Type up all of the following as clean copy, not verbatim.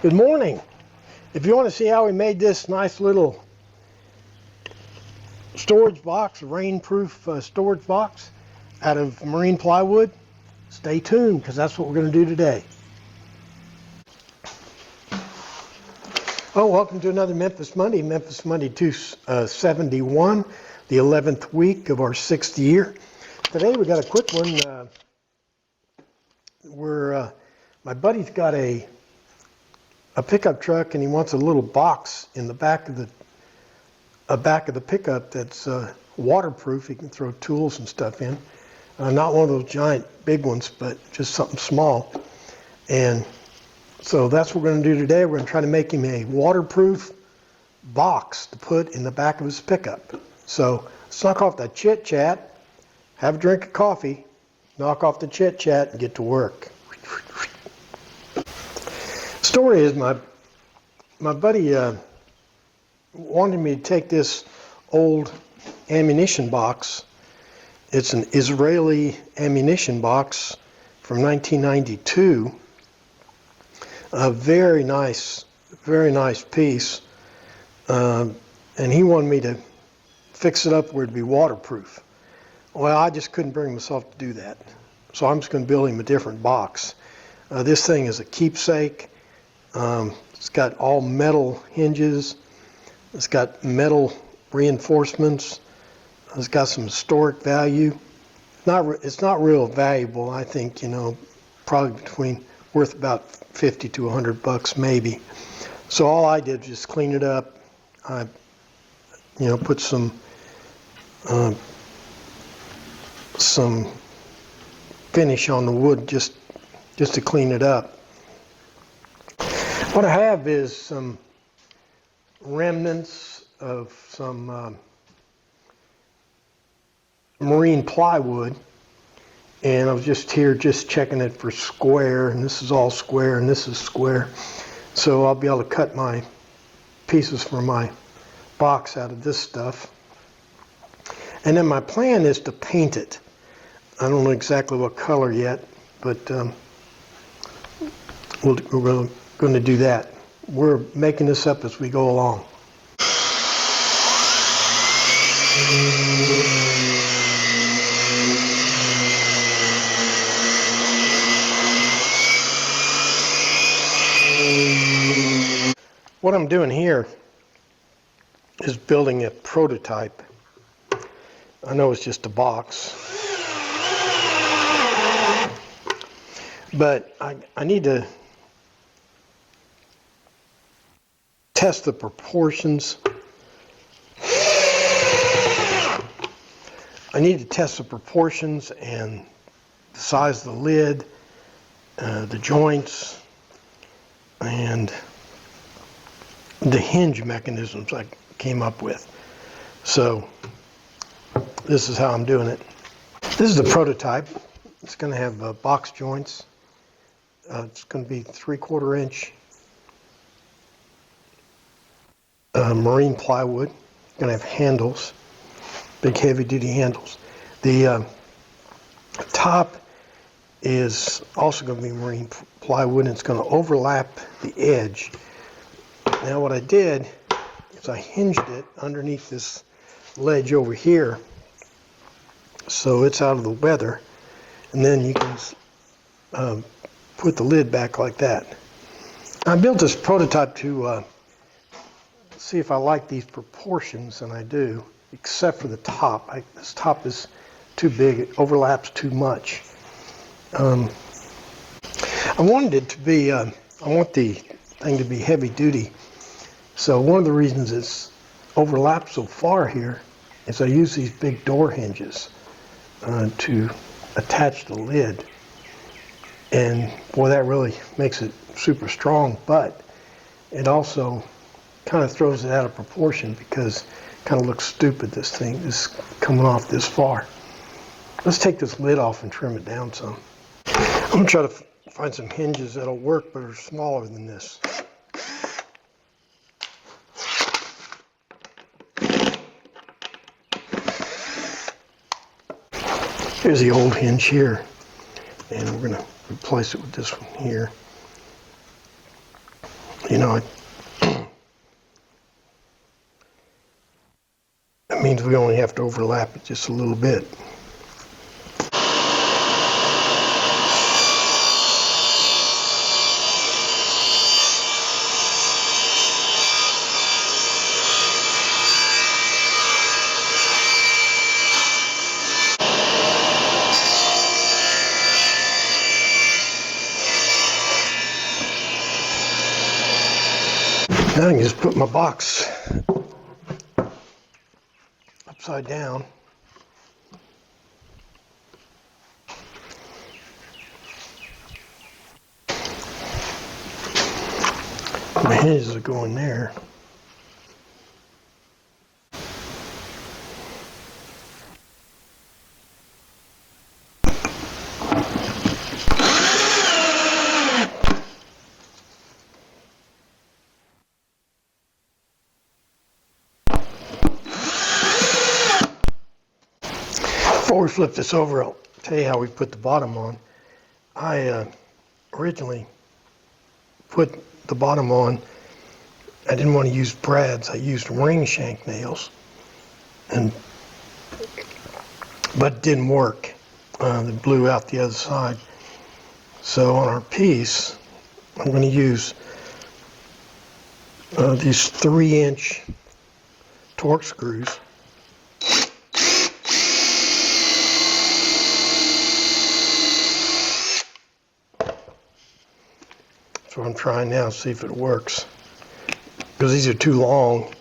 Good morning. If you want to see how we made this nice little storage box, rain-proof storage box out of marine plywood, stay tuned because that's what we're going to do today. Oh, welcome to another Memphis Monday 271, the 11th week of our 6th year. Today we got a quick one. My buddy's got a pickup truck and he wants a little box in the back of the pickup that's waterproof. He can throw tools and stuff in. Not one of those giant big ones, but just something small. And so that's what we're going to do today. We're going to try to make him a waterproof box to put in the back of his pickup. So let's knock off that chit chat, have a drink of coffee, knock off the chit chat and get to work. Story is my buddy wanted me to take this old ammunition box. It's an Israeli ammunition box from 1992. A very nice piece. And he wanted me to fix it up where it'd be waterproof. Well, I just couldn't bring myself to do that. So I'm just going to build him a different box. This thing is a keepsake. It's got all metal hinges. It's got metal reinforcements. It's got some historic value. It's not real valuable, I think, probably worth about 50 to 100 bucks maybe. So all I did was just clean it up. I, put some finish on the wood just to clean it up. What I have is some remnants of some marine plywood, and I was just checking it for square, and this is all square and this is square, so I'll be able to cut my pieces for my box out of this stuff. And then my plan is to paint it. I don't know exactly what color yet, but we're going to do that. We're making this up as we go along. What I'm doing here is building a prototype. I know it's just a box, but I need to test the proportions. I need to test the proportions and the size of the lid, the joints, and the hinge mechanisms I came up with. So this is how I'm doing it. This is the prototype. It's going to have box joints. It's going to be 3/4 inch marine plywood. Going to have handles, big heavy duty handles. The top is also going to be marine plywood, and it's going to overlap the edge. Now what I did is I hinged it underneath this ledge over here so it's out of the weather, and then you can put the lid back like that. I built this prototype to see if I like these proportions, and I do, except for the top. This top is too big, it overlaps too much. I wanted it to be, I want the thing to be heavy duty. So one of the reasons it's overlapped so far here is I use these big door hinges to attach the lid. And boy, that really makes it super strong, but it also kind of throws it out of proportion because it kind of looks stupid, this thing is coming off this far. Let's take this lid off and trim it down some. I'm going to try to find some hinges that'll work but are smaller than this. Here's the old hinge here, and we're going to replace it with this one here. You know, that means we only have to overlap it just a little bit. Now I can just put my box upside down. My hinges will go in there. Before we flip this over, I'll tell you how we put the bottom on. I originally put the bottom on, I didn't want to use brads, I used ring shank nails, but it didn't work. They blew out the other side. So on our piece, I'm going to use these 3-inch torque screws. That's what I'm trying now, see if it works. Because these are too long,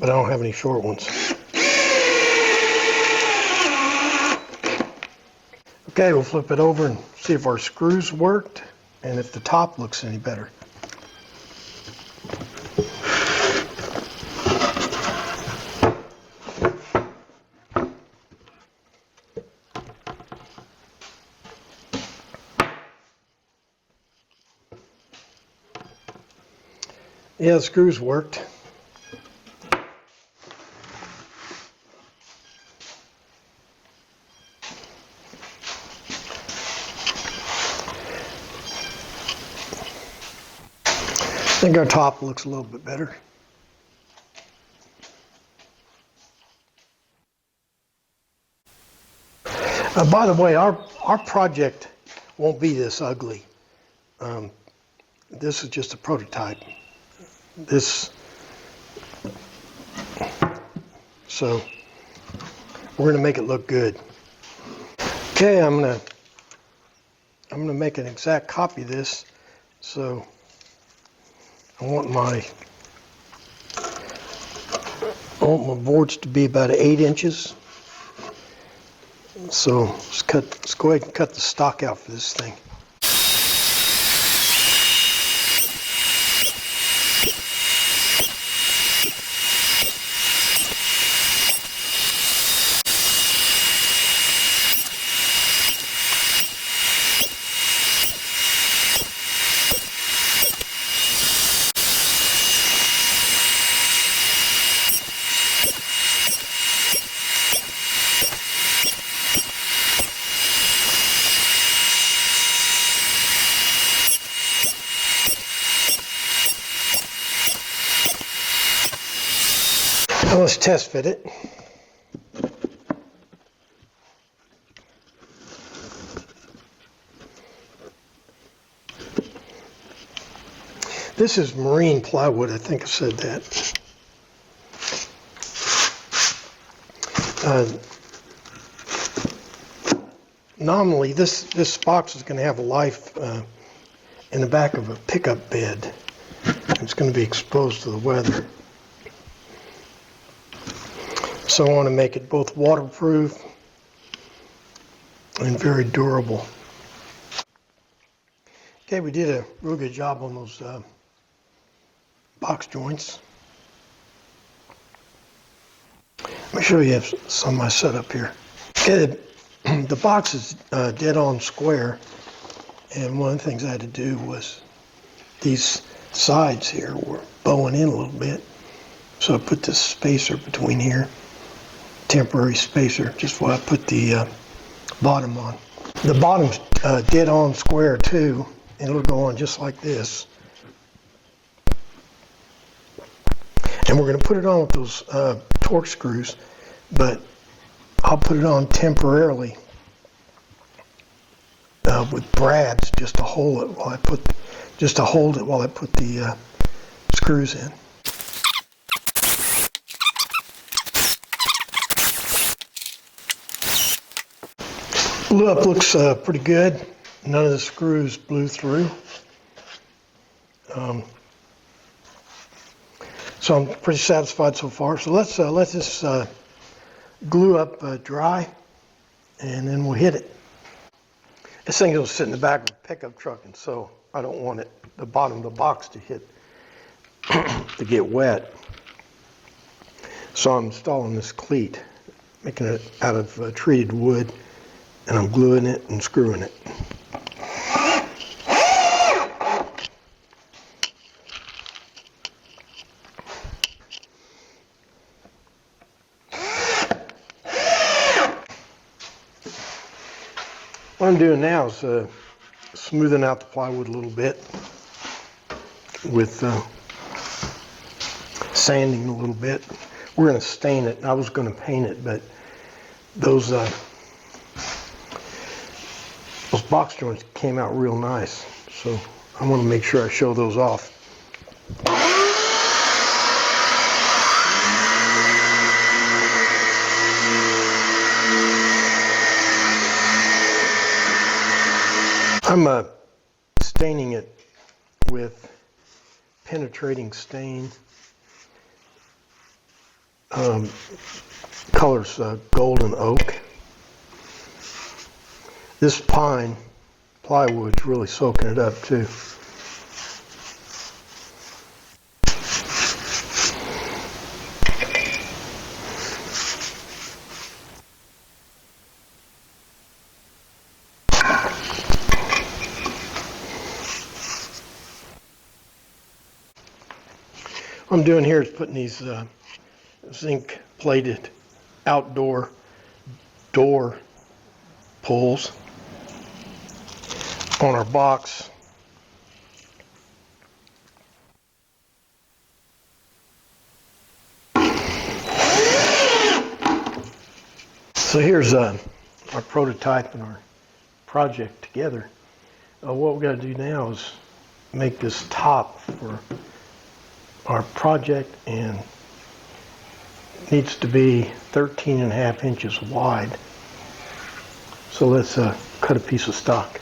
but I don't have any short ones. Okay, we'll flip it over and see if our screws worked and if the top looks any better. Yeah, the screws worked. I think our top looks a little bit better. By the way, our project won't be this ugly. This is just a prototype. So we're gonna make it look good. Okay, I'm gonna make an exact copy of this. So I want my boards to be about 8 inches. So let's go ahead and cut the stock out for this thing. Now let's test fit it. This is marine plywood, I think I said that. Nominally, this box is going to have a life in the back of a pickup bed. It's going to be exposed to the weather. So I want to make it both waterproof and very durable. Okay, we did a real good job on those box joints. Let me show you some of my setup here. Okay, the box is dead on square, and one of the things I had to do was these sides here were bowing in a little bit. So I put this spacer between here, temporary spacer, just while I put the bottom on. The bottom's dead on square too, and it'll go on just like this. And we're going to put it on with those torque screws, but I'll put it on temporarily with brads just to hold it while I put the screws in. Glue up looks pretty good. None of the screws blew through. So I'm pretty satisfied so far. So let's let this glue up dry, and then we'll hit it. This thing will sit in the back of a pickup truck, and so I don't want the bottom of the box to to get wet. So I'm installing this cleat, making it out of treated wood, and I'm gluing it and screwing it. What I'm doing now is smoothing out the plywood a little bit with sanding a little bit. We're going to stain it. I was going to paint it, but those box joints came out real nice, so I want to make sure I show those off. I'm staining it with penetrating stain. Colors gold and oak. This pine plywood's really soaking it up too. What I'm doing here is putting these zinc plated outdoor door pulls on our box. So here's our prototype and our project together. What we got to do now is make this top for our project, and needs to be 13.5 inches wide. So let's cut a piece of stock.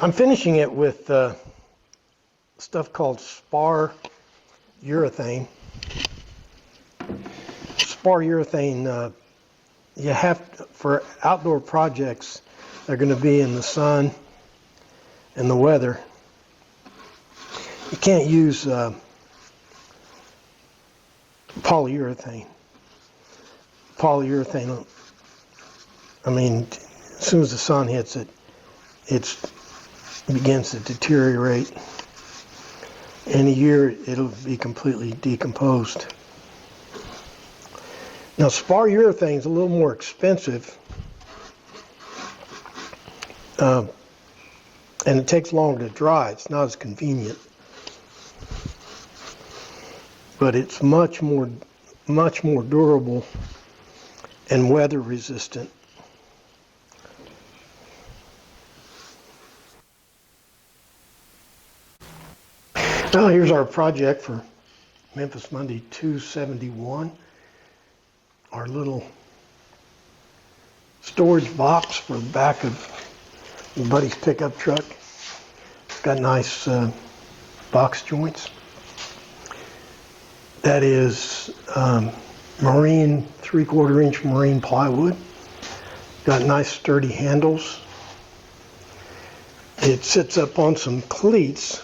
I'm finishing it with stuff called spar urethane. Spar urethane, you have to, for outdoor projects, they're going to be in the sun and the weather. You can't use polyurethane. Polyurethane, I mean, as soon as the sun hits it, it begins to deteriorate. In a year, it'll be completely decomposed. Now, spar urethane is a little more expensive, and it takes longer to dry. It's not as convenient, but it's much more durable and weather resistant. Well, here's our project for Memphis Monday 271. Our little storage box for the back of your buddy's pickup truck. It's got nice box joints. That is marine, 3/4 inch marine plywood. Got nice sturdy handles. It sits up on some cleats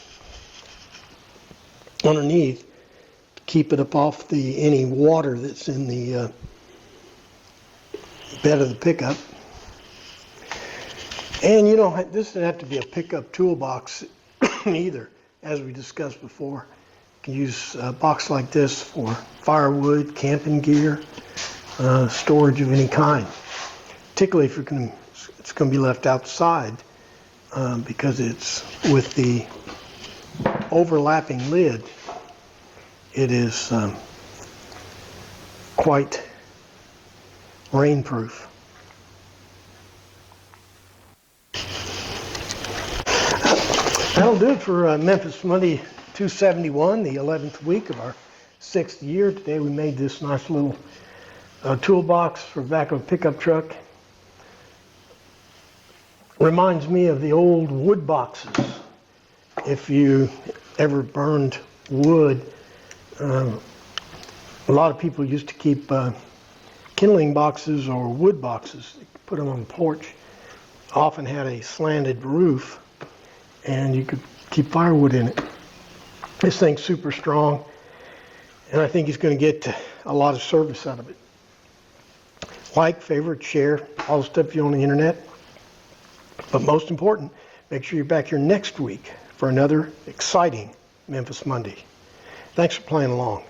underneath to keep it up off any water that's in the bed of the pickup. And you know, this doesn't have to be a pickup toolbox either. As we discussed before, you can use a box like this for firewood, camping gear, storage of any kind. Particularly if it's going to be left outside because it's with the overlapping lid. It is quite rainproof. That'll do it for Memphis Monday 271, the 11th week of our 6th year. Today we made this nice little toolbox for the back of a pickup truck. Reminds me of the old wood boxes. If you ever burned wood, a lot of people used to keep kindling boxes or wood boxes, put them on the porch. Often had a slanted roof, and you could keep firewood in it. This thing's super strong, and I think he's going to get a lot of service out of it. Like, favorite, share, all the stuff you on the internet. But most important, make sure you're back here next week for another exciting Memphis Monday. Thanks for playing along.